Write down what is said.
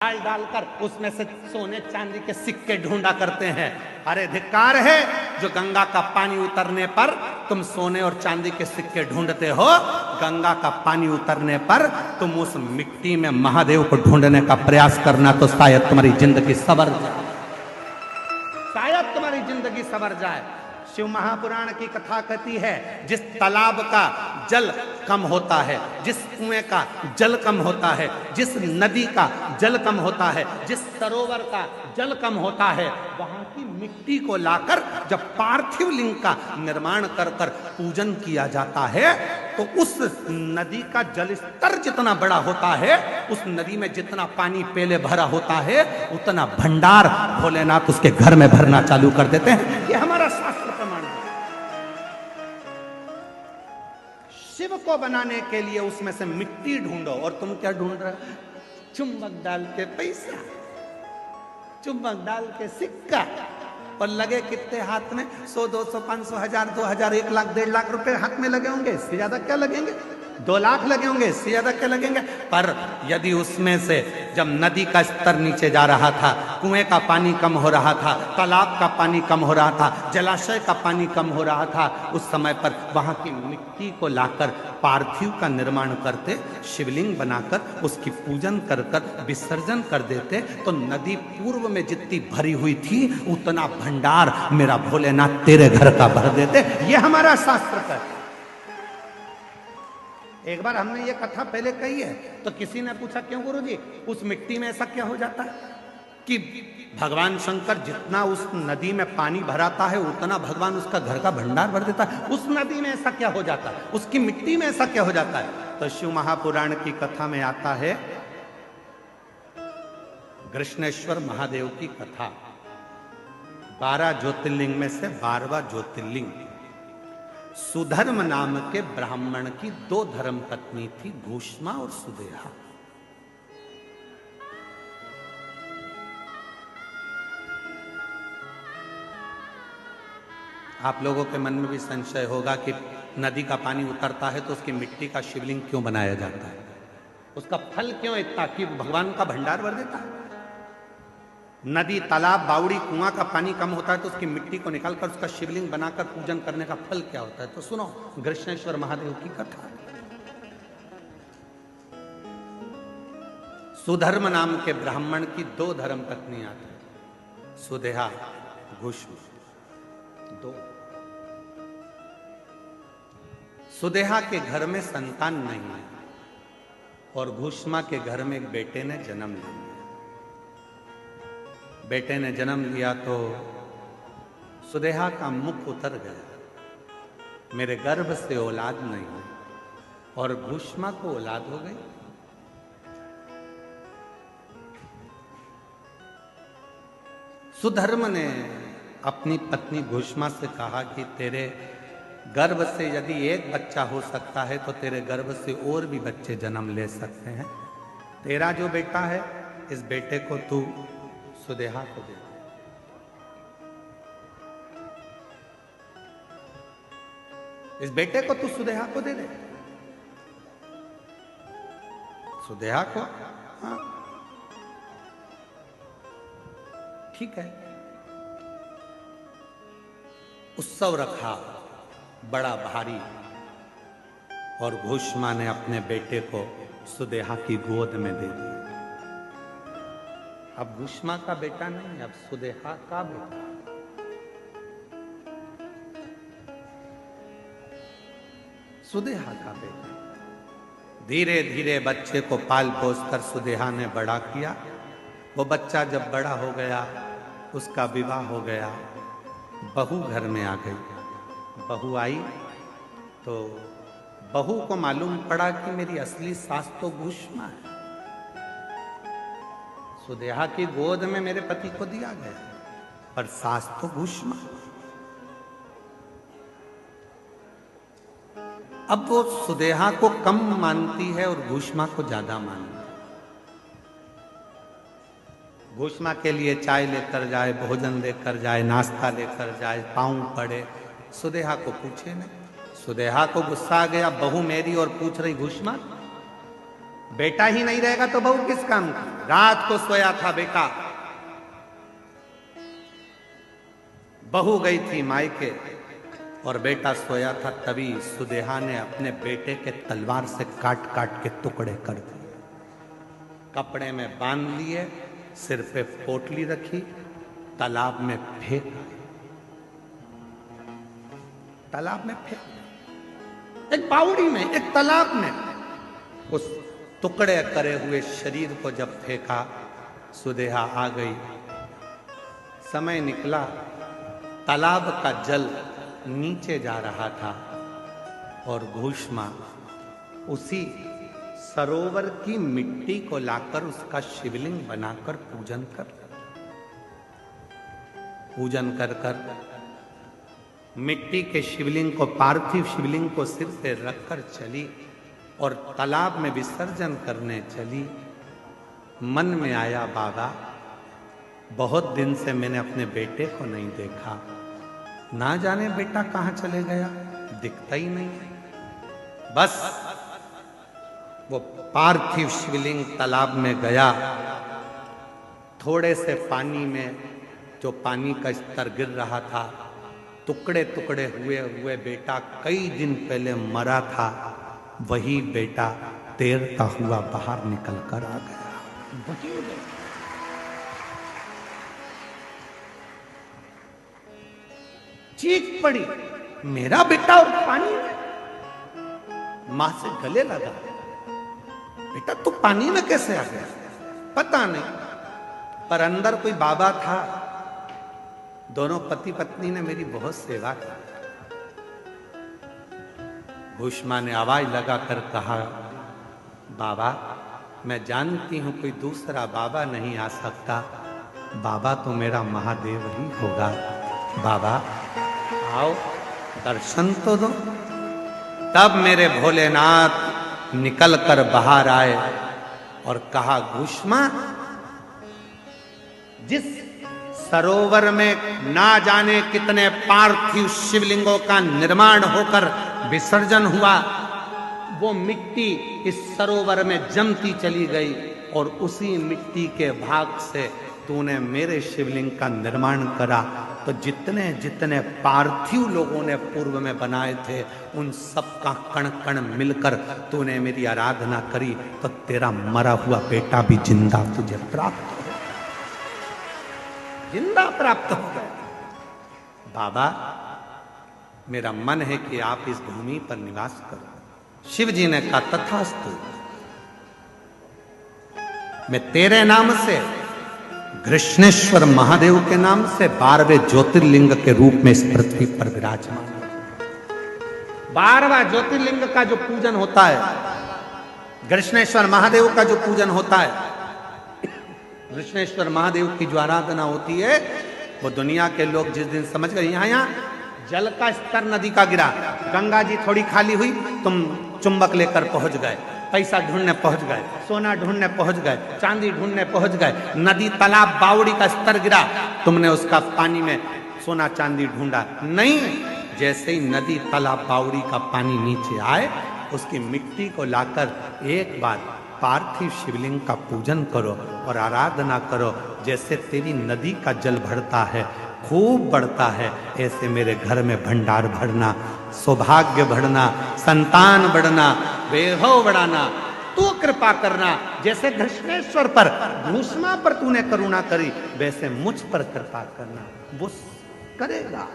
खाल डालकर उसमें से सोने चांदी के सिक्के ढूंढा करते हैं। अरे धिक्कार है जो गंगा का पानी उतरने पर तुम सोने और चांदी के सिक्के ढूंढते हो, गंगा का पानी उतरने पर तुम उस मिट्टी में महादेव को ढूंढने का प्रयास करना, तो शायद तुम्हारी जिंदगी सवर जाए, शायद तुम्हारी जिंदगी सवर जाए। शिव महापुराण की कथा कहती है, जिस तालाब का जल कम होता है, जिस कुएं का जल कम होता है, जिस नदी का जल कम होता है, जिस सरोवर का जल कम होता है, वहां की मिट्टी को लाकर जब पार्थिव लिंग का निर्माण कर कर पूजन किया जाता है, तो उस नदी का जल स्तर जितना बड़ा होता है, उस नदी में जितना पानी पहले भरा होता है, उतना भंडार भोलेनाथ उसके घर में भरना चालू कर देते हैं। ये हमारा शास्त्र प्रमाण है। शिव को बनाने के लिए उसमें से मिट्टी ढूंढो, और तुम क्या ढूंढ रहे हो? चुंबक डाल के पैसा, चुंबक डाल के सिक्का, और लगे कितने हाथ में? 100, 200, 500, 1000, 2000, 1 लाख, 1.5 लाख रुपए हाथ में लगे होंगे। इससे ज्यादा क्या लगेंगे? 2 लाख लगे होंगे, इससे ज्यादा क्या लगेंगे? पर यदि उसमें से जब नदी का स्तर नीचे जा रहा था, कुएं का पानी कम हो रहा था, तालाब का पानी कम हो रहा था, जलाशय का पानी कम हो रहा था, उस समय पर वहां की मिट्टी को लाकर पार्थिव का निर्माण करते, शिवलिंग बनाकर उसकी पूजन कर कर विसर्जन कर देते, तो नदी पूर्व में जितनी भरी हुई थी उतना भंडार मेरा भोलेनाथ तेरे घर का भर देते। ये हमारा शास्त्र का। एक बार हमने ये कथा पहले कही है, तो किसी ने पूछा, क्यों गुरुजी, उस मिट्टी में ऐसा क्या हो जाता है कि भगवान शंकर जितना उस नदी में पानी भराता है उतना भगवान उसका घर का भंडार भर देता है, उस नदी में ऐसा क्या हो जाता है, उसकी मिट्टी में ऐसा क्या हो जाता है? तो शिव महापुराण की कथा में आता है, कृष्णेश्वर महादेव की कथा। 12 ज्योतिर्लिंग में से 12वां ज्योतिर्लिंग। सुधर्म नाम के ब्राह्मण की 2 धर्म पत्नी थी, घूष्मा और सुदेहा। आप लोगों के मन में भी संशय होगा कि नदी का पानी उतरता है तो उसकी मिट्टी का शिवलिंग क्यों बनाया जाता है, उसका फल क्यों इतना कि भगवान का भंडार भर देता है। नदी, तालाब, बावड़ी, कुआं का पानी कम होता है तो उसकी मिट्टी को निकालकर उसका शिवलिंग बनाकर पूजन करने का फल क्या होता है? तो सुनो कृष्णेश्वर महादेव की कथा। सुधर्म नाम के ब्राह्मण की 2 धर्म पत्नियां थी, सुदेहा, घूष्मा, 2। सुदेहा के घर में संतान नहीं है और घूष्मा के घर में एक बेटे ने जन्म लिया। बेटे ने जन्म लिया तो सुदेहा का मुख उतर गया, मेरे गर्भ से औलाद नहीं हुई, और घूष्मा को औलाद हो गई। सुधर्म ने अपनी पत्नी घूष्मा से कहा कि तेरे गर्भ से यदि एक बच्चा हो सकता है तो तेरे गर्भ से और भी बच्चे जन्म ले सकते हैं। तेरा जो बेटा है, इस बेटे को तू सुदेहा को दे। इस बेटे को तू सुदेहा को दे दे। सुदेहा को? हाँ, ठीक है। उत्सव रखा बड़ा भारी, और घूष्मा ने अपने बेटे को सुदेहा की गोद में दे दिया। अब घूष्मा का बेटा नहीं, अब सुदेहा का बेटा। सुदेहा का बेटा। धीरे धीरे बच्चे को पाल पोस कर सुदेहा ने बड़ा किया। वो बच्चा जब बड़ा हो गया, उसका विवाह हो गया, बहू घर में आ गई। बहू आई तो बहू को मालूम पड़ा कि मेरी असली सास तो घूष्मा है। सुदेहा की गोद में मेरे पति को दिया गया, पर सास तो घूष्मा। अब वो सुदेहा को कम मानती है और घूष्मा को ज्यादा मानती है। घूष्मा के लिए चाय लेकर जाए, भोजन लेकर जाए, नाश्ता लेकर जाए, पाँव पड़े, सुदेहा को पूछे नहीं। सुदेहा को गुस्सा आ गया, बहू मेरी और पूछ रही घूष्मा। बेटा ही नहीं रहेगा तो बहू किस काम की। रात को सोया था बेटा, बहू गई थी मायके और बेटा सोया था, तभी सुदेहा ने अपने बेटे के तलवार से काट काट के टुकड़े कर दिए, कपड़े में बांध लिए, सिर पे पोटली रखी, तालाब में फेंक, तालाब में फेंक, एक बावड़ी में, एक तालाब में। उस टुकड़े करे हुए शरीर को जब फेंका, सुदेहा आ गई, समय निकला, तालाब का जल नीचे जा रहा था और घूष्मा उसी सरोवर की मिट्टी को लाकर उसका शिवलिंग बनाकर पूजन कर कर मिट्टी के शिवलिंग को, पार्थिव शिवलिंग को सिर पे रखकर चली और तालाब में विसर्जन करने चली। मन में आया, बाबा बहुत दिन से मैंने अपने बेटे को नहीं देखा, ना जाने बेटा कहां चले गया, दिखता ही नहीं। बस वो पार्थिव शिवलिंग तालाब में गया, थोड़े से पानी में, जो पानी का स्तर गिर रहा था, टुकड़े टुकड़े हुए बेटा कई दिन पहले मरा था, वही बेटा तैरता हुआ बाहर निकल कर आ गया। चीख पड़ी, मेरा बेटा और पानी में। मां से गले लगा, बेटा तू पानी में कैसे आ गया? पता नहीं, पर अंदर कोई बाबा था। दोनों पति पत्नी ने मेरी बहुत सेवा की। घूष्मा ने आवाज लगाकर कहा, बाबा मैं जानती हूं कोई दूसरा बाबा नहीं आ सकता, बाबा तो मेरा महादेव ही होगा। बाबा आओ दर्शन तो दो। तब मेरे भोलेनाथ निकल कर बाहर आए और कहा, घूष्मा जिस सरोवर में ना जाने कितने पार्थिव शिवलिंगों का निर्माण होकर विसर्जन हुआ, वो मिट्टी इस सरोवर में जमती चली गई और उसी मिट्टी के भाग से तूने मेरे शिवलिंग का निर्माण करा। तो जितने जितने पार्थिव लोगों ने पूर्व में बनाए थे, उन सब का कण कण मिलकर तूने मेरी आराधना करी, तो तेरा मरा हुआ बेटा भी जिंदा तुझे प्राप्त हो, जिंदा प्राप्त हो गया। बाबा मेरा मन है कि आप इस भूमि पर निवास करो। शिव जी ने कहा, तथास्तु, मैं तेरे नाम से, कृष्णेश्वर महादेव के नाम से 12वें ज्योतिर्लिंग के रूप में इस पृथ्वी पर विराजमान। 12वां ज्योतिर्लिंग का जो पूजन होता है, कृष्णेश्वर महादेव का जो पूजन होता है, कृष्णेश्वर महादेव की जो आराधना होती है, वो दुनिया के लोग जिस दिन समझ गए, यहाँ जल का स्तर नदी का गिरा, गंगा जी थोड़ी खाली हुई, तुम चुंबक लेकर पहुंच गए, पैसा ढूंढने पहुंच गए, सोना ढूंढने पहुंच गए, चांदी ढूंढने पहुंच गए, नदी तालाब बावड़ी का स्तर गिरा, तुमने उसका पानी में सोना चांदी ढूंढा नहीं। जैसे ही नदी तालाब बावड़ी का पानी नीचे आए, उसकी मिट्टी को लाकर एक बार पार्थिव शिवलिंग का पूजन करो और आराधना करो। जैसे तेरी नदी का जल बढ़ता है, खूब बढ़ता है, ऐसे मेरे घर में भंडार भरना, सौभाग्य बढ़ना, संतान बढ़ना, वैभव बढ़ाना, तू कृपा करना। जैसे कृष्णेश्वर पर, घूष्मा पर तूने करुणा करी, वैसे मुझ पर कृपा करना। वो करेगा।